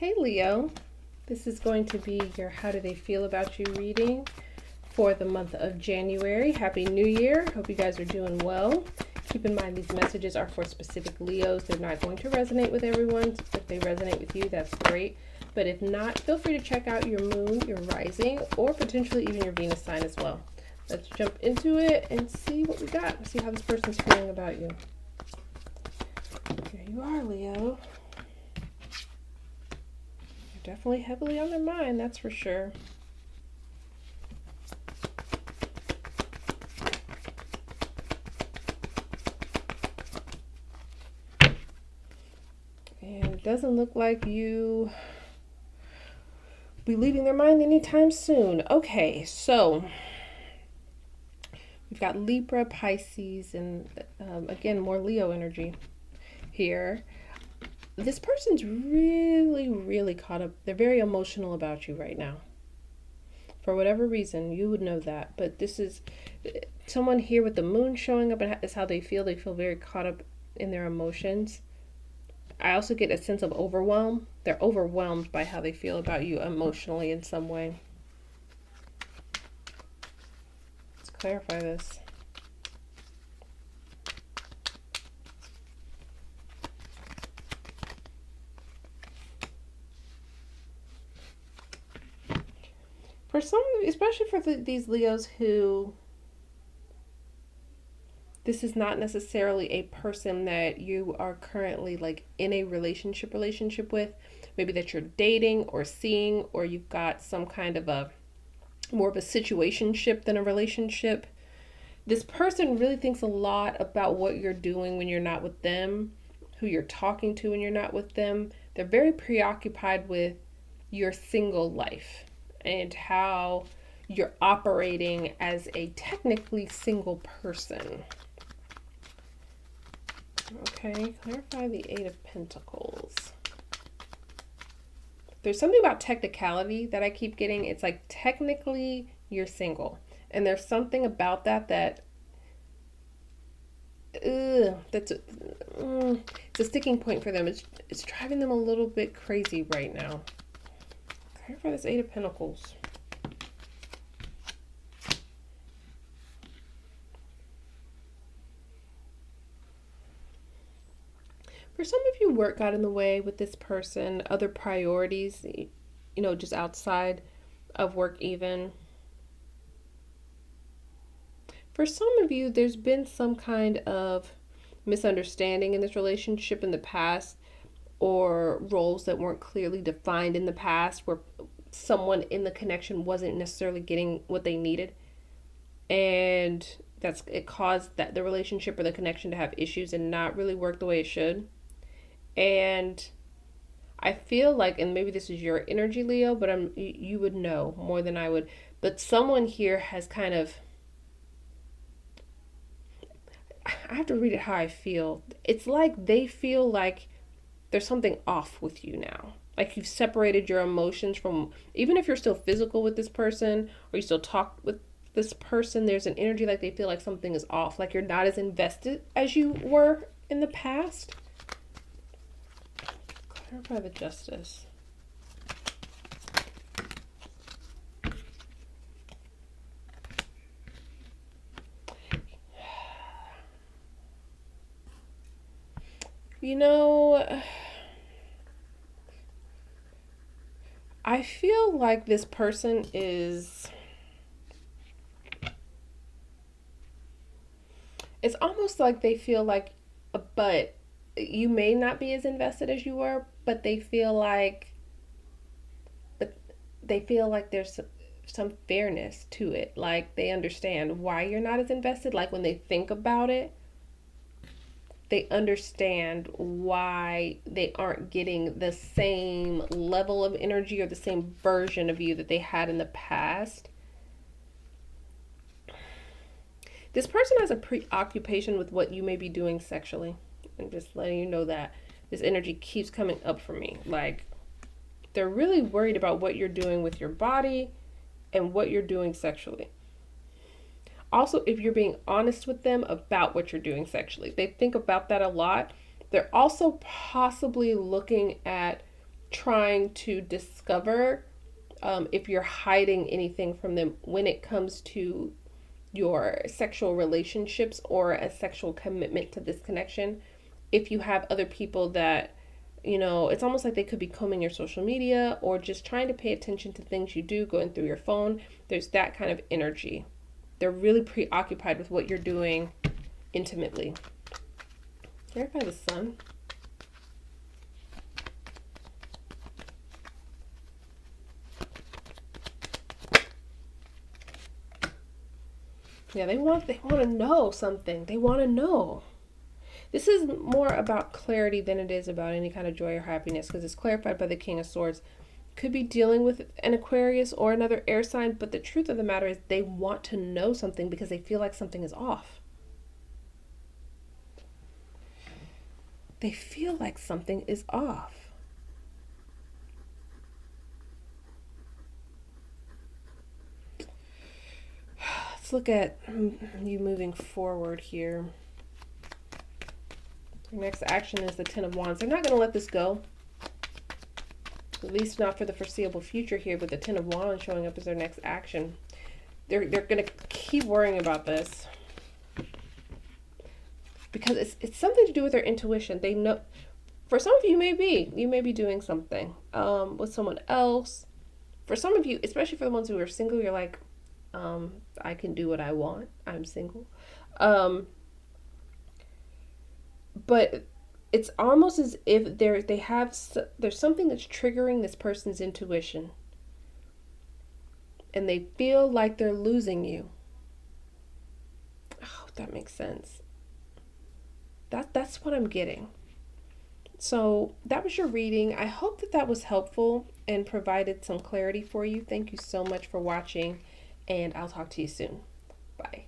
Hey Leo, this is going to be your How Do They Feel About You reading for the month of January. Happy New Year. Hope you guys are doing well. Keep in mind these messages are for specific Leos. They're not going to resonate with everyone. If they resonate with you, that's great. But if not, feel free to check out your moon, your rising, or potentially even your Venus sign as well. Let's jump into it and see what we got. See how this person's feeling about you. Here you are, Leo. Definitely heavily on their mind, that's for sure. And it doesn't look like you be leaving their mind anytime soon. Okay, so we've got Libra, Pisces, and again, more Leo energy here. This person's really caught up. They're very emotional about you right now. For whatever reason, you would know that. But this is someone here with the moon showing up, and is how they feel. They feel very caught up in their emotions. I also get a sense of overwhelm. They're overwhelmed by how they feel about you emotionally in some way. Let's clarify this. For some, especially for these Leos who, this is not necessarily a person that you are currently like in a relationship with, maybe that you're dating or seeing, or you've got some kind of a more of a situationship than a relationship. This person really thinks a lot about what you're doing when you're not with them, who you're talking to when you're not with them. They're very preoccupied with your single life and how you're operating as a technically single person. Okay, clarify the Eight of Pentacles. There's something about technicality that I keep getting. It's like technically you're single. And there's something about that it's a sticking point for them. It's driving them a little bit crazy right now. Clarify this Eight of Pentacles. For some of you, work got in the way with this person, other priorities, just outside of work even. For some of you, there's been some kind of misunderstanding in this relationship in the past, or roles that weren't clearly defined in the past, where someone in the connection wasn't necessarily getting what they needed, and it caused the relationship or the connection to have issues and not really work the way it should. And I feel like, and maybe this is your energy, Leo, but you would know more than I would, but someone here has kind of, I have to read it how I feel. It's like they feel like there's something off with you now. Like you've separated your emotions from, even if you're still physical with this person or you still talk with this person, there's an energy like they feel like something is off. Like you're not as invested as you were in the past. Clarify the Justice. I feel like this person is, it's almost like they feel like, but you may not be as invested as you were, but they feel like there's some fairness to it. Like they understand why you're not as invested. Like when they think about it, they understand why they aren't getting the same level of energy or the same version of you that they had in the past. This person has a preoccupation with what you may be doing sexually. I'm just letting you know that this energy keeps coming up for me. Like they're really worried about what you're doing with your body and what you're doing sexually. Also, if you're being honest with them about what you're doing sexually, they think about that a lot. They're also possibly looking at trying to discover if you're hiding anything from them when it comes to your sexual relationships or a sexual commitment to this connection. If you have other people that, it's almost like they could be combing your social media or just trying to pay attention to things you do, going through your phone. There's that kind of energy. They're really preoccupied with what you're doing intimately. Clarify the sun. Yeah, they want to know something. They want to know. This is more about clarity than it is about any kind of joy or happiness, because it's clarified by the King of Swords. Could be dealing with an Aquarius or another air sign, but the truth of the matter is they want to know something because they feel like something is off. They feel like something is off. Let's look at you moving forward here. Your next action is the Ten of Wands. They're not going to let this go. At least not for the foreseeable future here, but the Ten of Wands showing up as their next action. They're going to keep worrying about this. Because it's something to do with their intuition. They know, for some of you, you may be doing something with someone else. For some of you, especially for the ones who are single, you're like, I can do what I want. I'm single. But it's almost as if there's something that's triggering this person's intuition. And they feel like they're losing you. Oh, that makes sense. That's what I'm getting. So that was your reading. I hope that was helpful and provided some clarity for you. Thank you so much for watching, and I'll talk to you soon. Bye.